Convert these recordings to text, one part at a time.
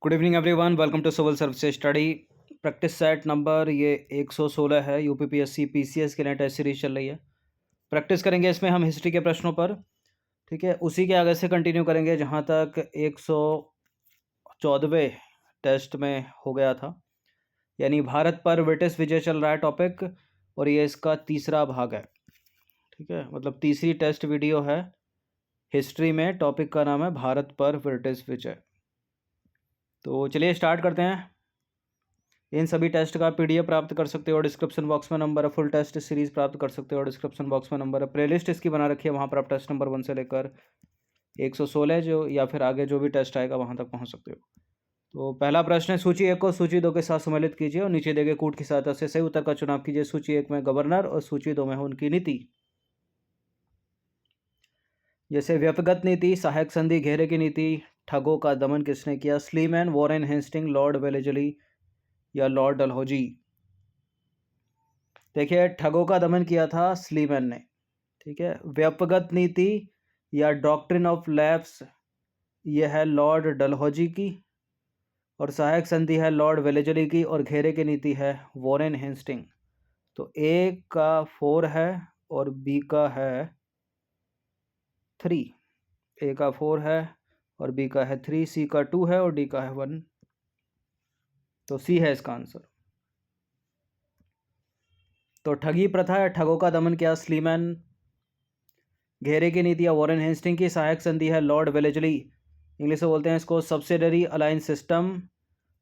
Good evening everyone, welcome to civil services study. Practice set number ये 116 है। UPPSC PCS के लिए test series चल रही है। प्रैक्टिस करेंगे इसमें हम हिस्ट्री के प्रश्नों पर। ठीक है, उसी के आगे से कंटिन्यू करेंगे जहाँ तक 114वें टेस्ट में हो गया था, यानी भारत पर ब्रिटिश विजय चल रहा है टॉपिक, और ये इसका तीसरा भाग है। ठीक है, मतलब तीसरी टेस्ट वीडियो है हिस्ट्री में। टॉपिक का नाम है भारत पर ब्रिटिश विजय। तो चलिए स्टार्ट करते हैं। इन सभी टेस्ट का पीडीएफ प्राप्त कर सकते हो और डिस्क्रिप्शन बॉक्स में नंबर है। फुल टेस्ट सीरीज प्राप्त कर सकते हो और डिस्क्रिप्शन बॉक्स में नंबर है। प्लेलिस्ट इसकी बना रखी है, वहाँ पर आप टेस्ट नंबर 1 से लेकर 116 जो या फिर आगे जो भी टेस्ट आएगा वहाँ तक पहुँच सकते हो। तो पहला प्रश्न है, सूची 1 को सूची 2 के साथ सम्मिलित कीजिए और नीचे दिए गए कूट की सहायता से सही उत्तर का चुनाव कीजिए। सूची 1 में गवर्नर और सूची 2 में है उनकी नीति। जैसे व्यक्तिगत नीति, सहायक संधि, घेरे की नीति, ठगों का दमन किसने किया? Sleeman, Warren Hastings, Lord Wellesley या लॉर्ड डलहौजी। देखिए, ठगों का दमन किया था स्लीमैन ने। ठीक है, व्यक्तिगत नीति या डॉक्ट्रिन ऑफ लैप्स यह है लॉर्ड डलहौजी की, और सहायक संधि है लॉर्ड वेलेजली की, और घेरे की नीति है वॉरेन हेस्टिंग। तो ए का 4 है और बी का है 3। ए का 4 है और बी का है 3, सी का 2 है और डी का है 1। तो सी है इसका आंसर। तो ठगी प्रथा या ठगों का दमन किया स्लीमैन, घेरे की नीति या वॉरेन हेस्टिंग की, सहायक संधि है लॉर्ड वेलेजली, इंग्लिश में बोलते हैं इसको सब्सिडरी अलायंस सिस्टम,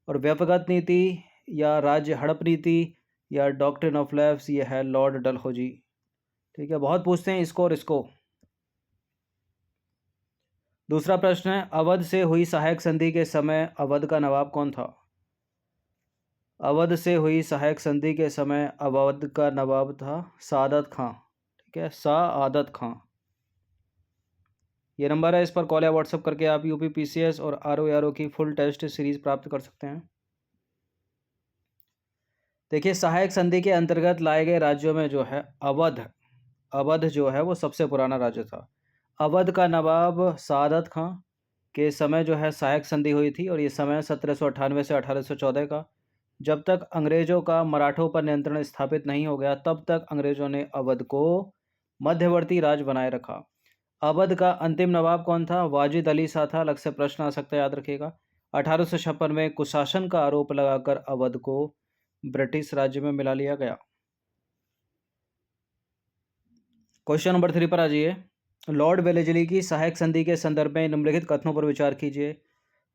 और व्यक्तिगत नीति या राज्य हड़प नीति या डॉक्ट्रिन ऑफ लैप्स ये है लॉर्ड डलहौजी। ठीक है, बहुत पूछते हैं इसको और इसको। दूसरा प्रश्न है, अवध से हुई सहायक संधि के समय अवध का नवाब कौन था? अवध से हुई सहायक संधि के समय अवध का नवाब था सादत खां। ठीक है, सादत खां। ये नंबर है, इस पर कॉल या व्हाट्सअप करके आप यूपीपीसीएस और आरओ की फुल टेस्ट सीरीज प्राप्त कर सकते हैं। देखिए, सहायक संधि के अंतर्गत लाए गए राज्यों में जो है अवध जो है वो सबसे पुराना राज्य था। अवध का नवाब सादत खां के समय जो है सहायक संधि हुई थी, और ये समय 1798 से 1814 का। जब तक अंग्रेजों का मराठों पर नियंत्रण स्थापित नहीं हो गया तब तक अंग्रेजों ने अवध को मध्यवर्ती राज बनाए रखा। अवध का अंतिम नवाब कौन था? वाजिद अली शाह था। अलग से प्रश्न आ सकता है, याद रखिएगा। 1856 में कुशासन का आरोप लगाकर अवध को ब्रिटिश राज्य में मिला लिया गया। क्वेश्चन नंबर 3 पर आ जाइए। लॉर्ड वेलेजली की सहायक संधि के संदर्भ में निम्नलिखित कथनों पर विचार कीजिए।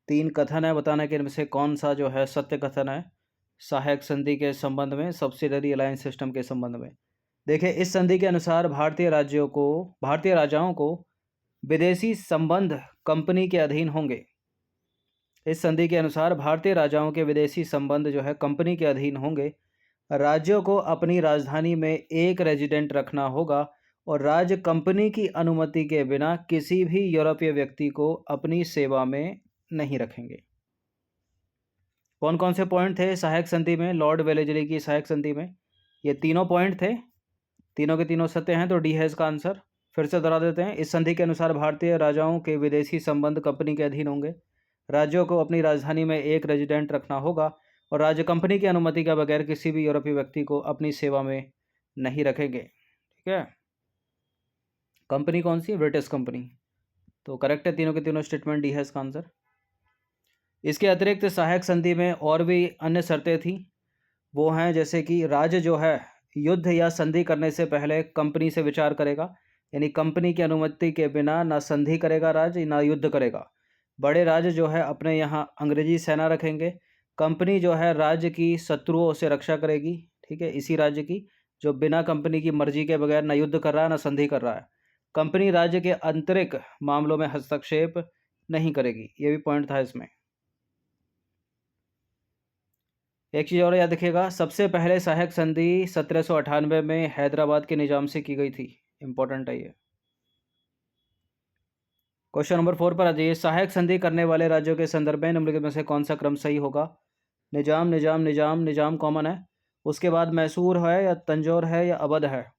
3 कथन है, बताना कि इनमें से कौन सा जो है सत्य कथन है सहायक संधि के संबंध में, सब्सिडरी अलायंस सिस्टम के संबंध में। देखिए, इस संधि के अनुसार भारतीय राजाओं को विदेशी संबंध कंपनी के अधीन होंगे। इस संधि के अनुसार भारतीय राजाओं के विदेशी संबंध जो है कंपनी के अधीन होंगे। राज्यों को अपनी राजधानी में एक रेजिडेंट रखना होगा, और राज्य कंपनी की अनुमति के बिना किसी भी यूरोपीय व्यक्ति को अपनी सेवा में नहीं रखेंगे। कौन कौन से पॉइंट थे सहायक संधि में? लॉर्ड वेलेजली की सहायक संधि में ये तीनों पॉइंट थे, तीनों के तीनों सत्य हैं, तो डी है इसका आंसर। फिर से दोहरा देते हैं। इस संधि के अनुसार भारतीय राजाओं के विदेशी संबंध कंपनी के अधीन होंगे, राज्यों को अपनी राजधानी में एक रेजिडेंट रखना होगा, और राज्य कंपनी की अनुमति के बगैर किसी भी यूरोपीय व्यक्ति को अपनी सेवा में नहीं रखेंगे। ठीक है, कंपनी कौन सी? British company. तो करेक्ट है, तीनों के तीनों स्टेटमेंट, डी है इसका आंसर। इसके अतिरिक्त सहायक संधि में और भी अन्य शर्तें थी, वो हैं जैसे कि राज्य जो है युद्ध या संधि करने से पहले कंपनी से विचार करेगा, यानी कंपनी की अनुमति के बिना ना संधि करेगा राज्य ना युद्ध करेगा। बड़े राज्य जो है अपने यहाँ अंग्रेजी सेना रखेंगे। कंपनी जो है राज्य की शत्रुओं से रक्षा करेगी। ठीक है, इसी राज्य की जो बिना कंपनी की मर्जी के बगैर ना युद्ध कर रहा है ना संधि कर रहा है। कंपनी राज्य के आंतरिक मामलों में हस्तक्षेप नहीं करेगी। ये भी पॉइंट था इसमें। एक चीज़ और याद रखिएगा, सबसे पहले सहायक संधि 1798 में हैदराबाद के निजाम से की गई थी। इंपॉर्टेंट है ये। क्वेश्चन नंबर 4 पर आ जाइए। सहायक संधि करने वाले राज्यों के संदर्भ में निम्नलिखित में से कौन सा क्रम सही होगा? निजाम निजाम निजाम निजाम कॉमन है, उसके बाद मैसूर है या तंजौर है या अवध है?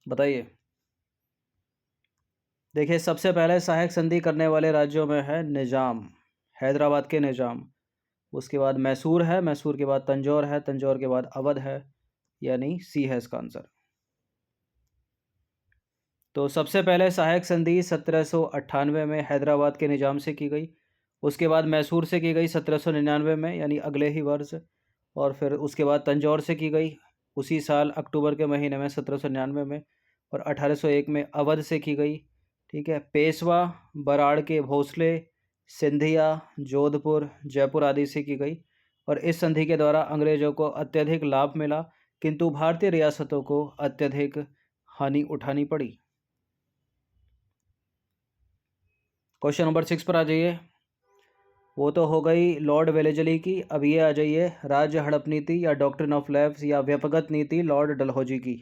बताइए। देखिए, सबसे पहले सहायक संधि करने वाले राज्यों में है निजाम। हैदराबाद के निज़ाम। उसके बाद मैसूर है, मैसूर के बाद तंजौर है, तंजौर के बाद अवध है, यानी सी है इसका आंसर। तो सबसे पहले सहायक संधि 1798 में हैदराबाद के निज़ाम से की गई। उसके बाद मैसूर से की गई 1799 में, यानी अगले ही वर्ष। और फिर उसके बाद तंजौर से की गई उसी साल अक्टूबर के महीने में 1799 में। और 1801 में अवध से की गई। ठीक है, पेशवा, बराड़ के भोसले, सिंधिया, जोधपुर, जयपुर आदि से की गई। और इस संधि के द्वारा अंग्रेजों को अत्यधिक लाभ मिला, किंतु भारतीय रियासतों को अत्यधिक हानि उठानी पड़ी। क्वेश्चन नंबर 6 पर आ जाइए। वो तो हो गई लॉर्ड वेलेजली की। अब ये आ जाइए राज्य हड़प नीति या डॉक्ट्रिन ऑफ लैप्स या व्यपगत नीति लॉर्ड डलहौजी की।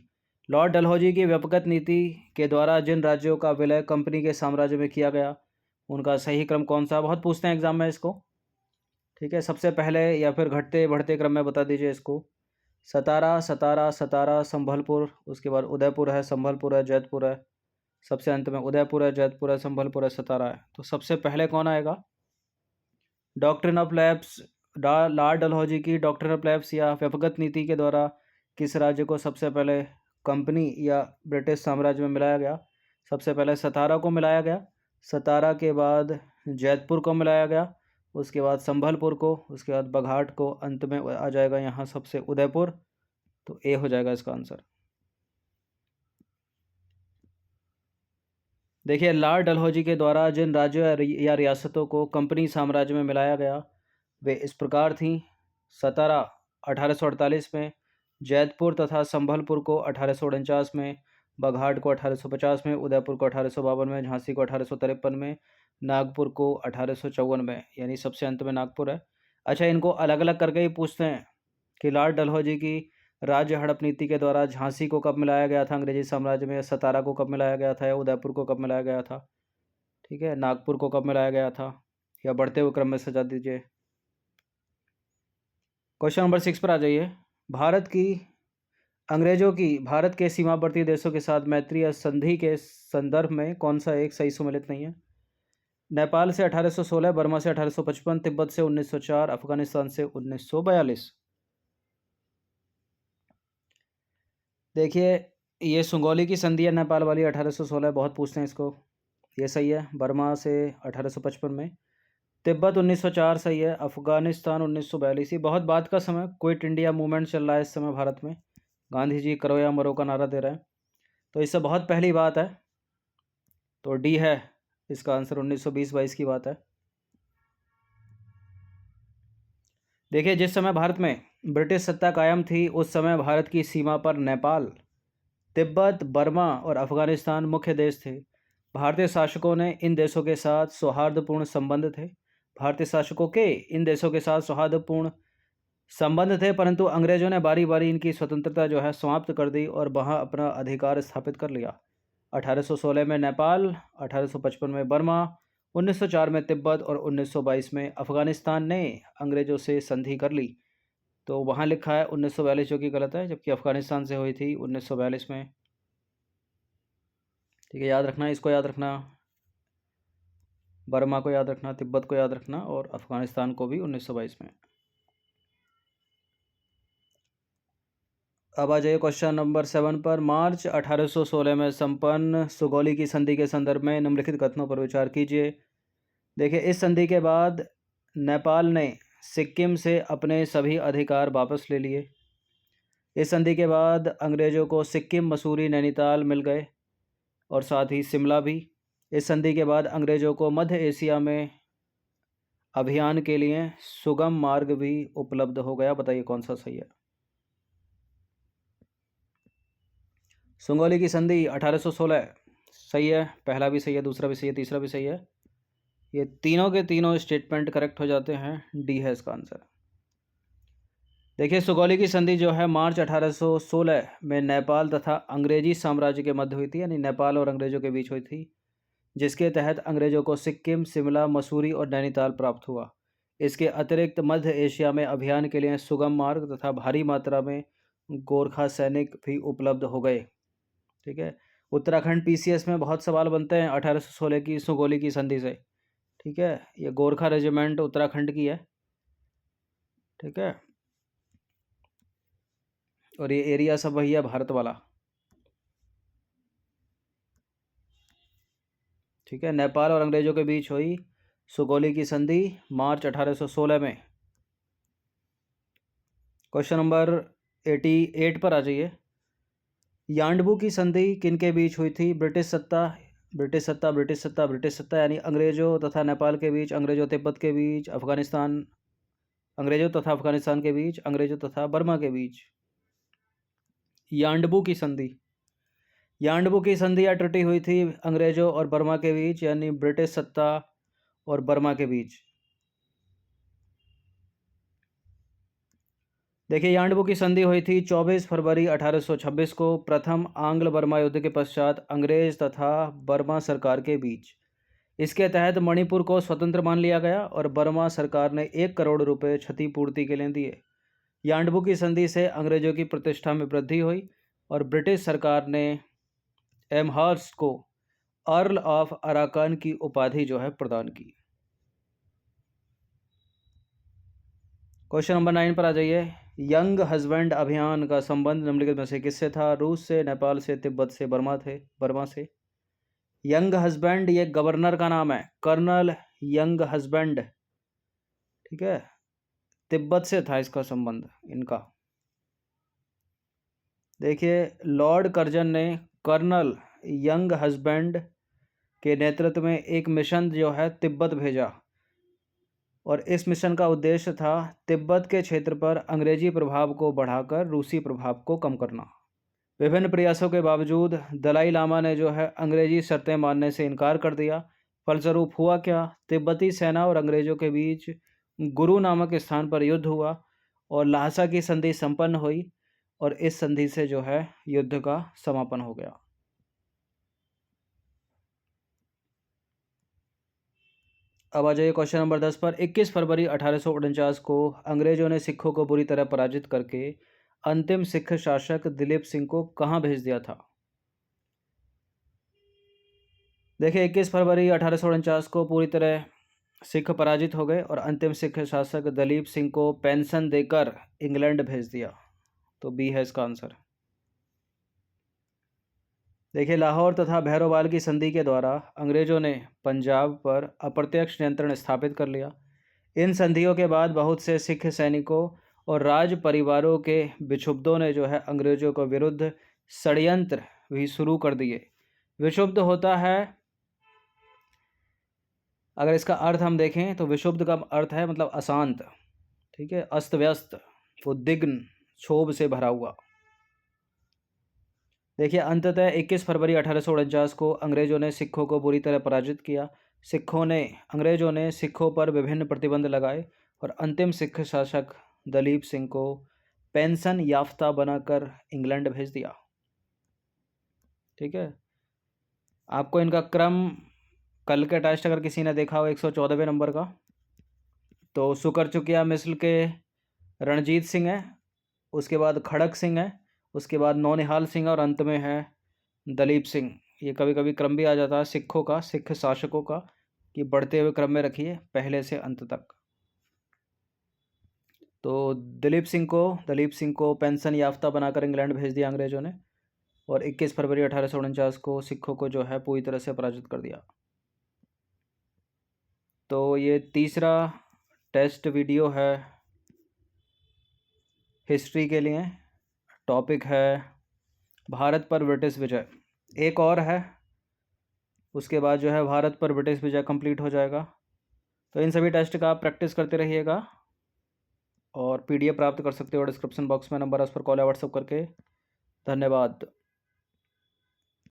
लॉर्ड डलहौजी की व्यपगत नीति के द्वारा जिन राज्यों का विलय कंपनी के साम्राज्य में किया गया, उनका सही क्रम कौन सा? बहुत पूछते हैं एग्जाम में इसको। ठीक है, सबसे पहले या फिर घटते बढ़ते क्रम में बता दीजिए इसको। सतारा, सतारा, सतारा, संभलपुर, उसके बाद उदयपुर है, संभलपुर है, जैतपुर है, सबसे अंत में उदयपुर है, जैतपुर है, संभलपुर है, सतारा है। तो सबसे पहले कौन आएगा? Doctrine of lapse, Lord Dalhousie की डॉक्ट्रिन ऑफ लैप्स या व्यपगत नीति के द्वारा किस राज्य को सबसे पहले कंपनी या ब्रिटिश साम्राज्य में मिलाया गया? सबसे पहले सतारा को मिलाया गया, सतारा के बाद जैतपुर को मिलाया गया, उसके बाद संभलपुर को, उसके बाद बघाट को, अंत में आ जाएगा यहाँ सबसे उदयपुर। तो ए हो जाएगा इसका आंसर। देखिए, लॉर्ड डलहौजी के द्वारा जिन राज्यों या रियासतों को कंपनी साम्राज्य में मिलाया गया वे इस प्रकार थीं। सतारा 1848 में, जैतपुर तथा संभलपुर को 1849 में, बघाट को 1850 में, उदयपुर को 1852 में, झांसी को 1853 में, नागपुर को 1854 में, यानी सबसे अंत में नागपुर है। अच्छा, इनको अलग अलग करके ही पूछते हैं कि लॉर्ड डलहौजी की राज्य हड़प नीति के द्वारा झांसी को कब मिलाया गया था अंग्रेजी साम्राज्य में, सतारा को कब मिलाया गया था, या उदयपुर को कब मिलाया गया था। ठीक है, नागपुर को कब मिलाया गया था, या बढ़ते हुए क्रम में सजा दीजिए। क्वेश्चन नंबर 6 पर आ जाइए। अंग्रेजों की भारत के सीमावर्ती देशों के साथ मैत्री या संधि के संदर्भ में कौन सा एक सही सुमेलित नहीं है? नेपाल से 1816, बर्मा से 1855, तिब्बत से 1904, अफगानिस्तान से 1942। देखिए, ये सुगौली की संधि है नेपाल वाली 1816, बहुत पूछते हैं इसको, ये सही है। बर्मा से 1855 में, तिब्बत 1904 सही है, अफगानिस्तान 1942। बहुत बात का समय, क्विट इंडिया मूवमेंट चल रहा है इस समय भारत में, गांधी जी करो या मरो का नारा दे रहे हैं, तो इससे बहुत पहली बात है, तो डी है इसका आंसर, 1920-22 की बात है। देखिए, जिस समय भारत में ब्रिटिश सत्ता कायम थी उस समय भारत की सीमा पर नेपाल, तिब्बत, बर्मा और अफगानिस्तान मुख्य देश थे। भारतीय शासकों ने इन देशों के साथ सौहार्दपूर्ण संबंध थे। भारतीय शासकों के इन देशों के साथ सौहार्दपूर्ण संबंध थे, परंतु अंग्रेजों ने बारी बारी इनकी स्वतंत्रता जो है समाप्त कर दी और वहाँ अपना अधिकार स्थापित कर लिया। 1816 में नेपाल, 1855 में बर्मा, 1904 में तिब्बत और 1922 में अफगानिस्तान ने अंग्रेजों से संधि कर ली। तो वहाँ लिखा है 1942, जो कि गलत है, जबकि अफगानिस्तान से हुई थी 1942 में। ठीक है, याद रखना, इसको याद रखना, बर्मा को याद रखना, तिब्बत को याद रखना और अफगानिस्तान को भी 1922 में। अब आ जाइए क्वेश्चन नंबर 7 पर। मार्च 1816 में संपन्न सुगौली की संधि के संदर्भ में निम्नलिखित कथनों पर विचार कीजिए। देखिए, इस संधि के बाद नेपाल ने सिक्किम से अपने सभी अधिकार वापस ले लिए। इस संधि के बाद अंग्रेजों को सिक्किम, मसूरी, नैनीताल मिल गए और साथ ही शिमला भी। इस संधि के बाद अंग्रेजों को मध्य एशिया में अभियान के लिए सुगम मार्ग भी उपलब्ध हो गया। बताइए कौन सा सही है? सुगौली की संधि 1816 सही है, पहला भी सही है, दूसरा भी सही है, तीसरा भी सही है। ये तीनों के तीनों स्टेटमेंट करेक्ट हो जाते हैं, डी है इसका आंसर। देखिए, सुगौली की संधि जो है मार्च 1816 में नेपाल तथा अंग्रेजी साम्राज्य के मध्य हुई थी, यानी नेपाल और अंग्रेजों के बीच हुई थी, जिसके तहत अंग्रेजों को सिक्किम, शिमला, मसूरी और नैनीताल प्राप्त हुआ। इसके अतिरिक्त मध्य एशिया में अभियान के लिए सुगम मार्ग तथा भारी मात्रा में गोरखा सैनिक भी उपलब्ध हो गए। ठीक है, उत्तराखंड पीसीएस में बहुत सवाल बनते हैं 1816 की सुगौली की संधि से। ठीक है, ये गोरखा रेजिमेंट उत्तराखंड की है। ठीक है, और ये एरिया सब वही है भारत वाला। ठीक है, नेपाल और अंग्रेजों के बीच हुई सुगौली की संधि मार्च 1816 में। क्वेश्चन नंबर 88 पर आ जाइए। यांडबू की संधि किनके बीच हुई थी? ब्रिटिश सत्ता, ब्रिटिश सत्ता, ब्रिटिश सत्ता, ब्रिटिश सत्ता यानी अंग्रेजों तथा नेपाल के बीच, अंग्रेजों तिब्बत के बीच, अफगानिस्तान, अंग्रेजों तथा अफगानिस्तान के बीच, अंग्रेजों तथा बर्मा के बीच। यांडबू की संधि, यांडबू की संधि या ट्रीटी हुई थी अंग्रेजों और बर्मा के बीच, यानी ब्रिटिश सत्ता और बर्मा के बीच। देखिए, यांडबू की संधि हुई थी 24 फरवरी 1826 को प्रथम आंग्ल बर्मा युद्ध के पश्चात अंग्रेज तथा बर्मा सरकार के बीच। इसके तहत मणिपुर को स्वतंत्र मान लिया गया और बर्मा सरकार ने 1 करोड़ रुपए क्षतिपूर्ति के लिए दिए। यांडबू की संधि से अंग्रेजों की प्रतिष्ठा में वृद्धि हुई और ब्रिटिश सरकार ने एमहर्स्ट को अर्ल ऑफ अराकान की उपाधि जो है प्रदान की। क्वेश्चन नंबर 9 पर आ जाइए। यंग हस्बैंड अभियान का संबंध निम्नलिखित में से किससे था? रूस से, नेपाल से, तिब्बत से, बर्मा से। यंग हस्बैंड ये गवर्नर का नाम है, कर्नल यंग हस्बैंड। ठीक है, तिब्बत से था इसका संबंध इनका। देखिए, लॉर्ड कर्जन ने कर्नल यंग हस्बैंड के नेतृत्व में एक मिशन जो है तिब्बत भेजा और इस मिशन का उद्देश्य था तिब्बत के क्षेत्र पर अंग्रेजी प्रभाव को बढ़ाकर रूसी प्रभाव को कम करना। विभिन्न प्रयासों के बावजूद दलाई लामा ने जो है अंग्रेजी शर्तें मानने से इनकार कर दिया। फलस्वरूप हुआ क्या? तिब्बती सेना और अंग्रेजों के बीच गुरु नामक स्थान पर युद्ध हुआ और ल्हासा की संधि संपन्न हुई और इस संधि से जो है युद्ध का समापन हो गया। अब आ जाइए क्वेश्चन नंबर 10 पर। 21 फरवरी 1849 को अंग्रेजों ने सिखों को बुरी तरह पराजित करके अंतिम सिख शासक दिलीप सिंह को कहां भेज दिया था? देखिए, 21 फरवरी 1849 को पूरी तरह सिख पराजित हो गए और अंतिम सिख शासक दलीप सिंह को पेंशन देकर इंग्लैंड भेज दिया। तो बी है इसका आंसर। देखिए, लाहौर तथा भैरोवाल की संधि के द्वारा अंग्रेजों ने पंजाब पर अप्रत्यक्ष नियंत्रण स्थापित कर लिया। इन संधियों के बाद बहुत से सिख सैनिकों और राज परिवारों के विक्षुब्धों ने जो है अंग्रेजों के विरुद्ध षड्यंत्र भी शुरू कर दिए। विक्षुब्ध होता है, अगर इसका अर्थ हम देखें तो विक्षुब्ध का अर्थ है मतलब अशांत। ठीक है, अस्त व्यस्त, उद्विग्न, क्षोभ से भरा हुआ। देखिए, अंततः 21 फरवरी 1849 को अंग्रेजों ने सिखों को बुरी तरह पराजित किया। अंग्रेजों ने सिखों पर विभिन्न प्रतिबंध लगाए और अंतिम सिख शासक दलीप सिंह को पेंशन याफ्ता बनाकर इंग्लैंड भेज दिया। ठीक है, आपको इनका क्रम कल के टेस्ट अगर किसी ने देखा हो 114वें नंबर का, तो सुकरचुकिया मिस्र के रणजीत सिंह है, उसके बाद खड़क सिंह है, उसके बाद नौनिहाल सिंह और अंत में है दलीप सिंह। ये कभी कभी क्रम भी आ जाता है सिखों का, सिख शासकों का, कि बढ़ते हुए क्रम में रखिए पहले से अंत तक। तो दलीप सिंह को पेंशन याफ्ता बनाकर इंग्लैंड भेज दिया अंग्रेजों ने और 21 फरवरी 1849 को सिखों को जो है पूरी तरह से पराजित कर दिया। तो ये तीसरा टेस्ट वीडियो है हिस्ट्री के लिए। टॉपिक है भारत पर ब्रिटिश विजय। एक और है, उसके बाद जो है भारत पर ब्रिटिश विजय कंप्लीट हो जाएगा। तो इन सभी टेस्ट का आप प्रैक्टिस करते रहिएगा और PDF प्राप्त कर सकते हो डिस्क्रिप्शन बॉक्स में, नंबर है उस पर कॉल या व्हाट्सअप करके। धन्यवाद।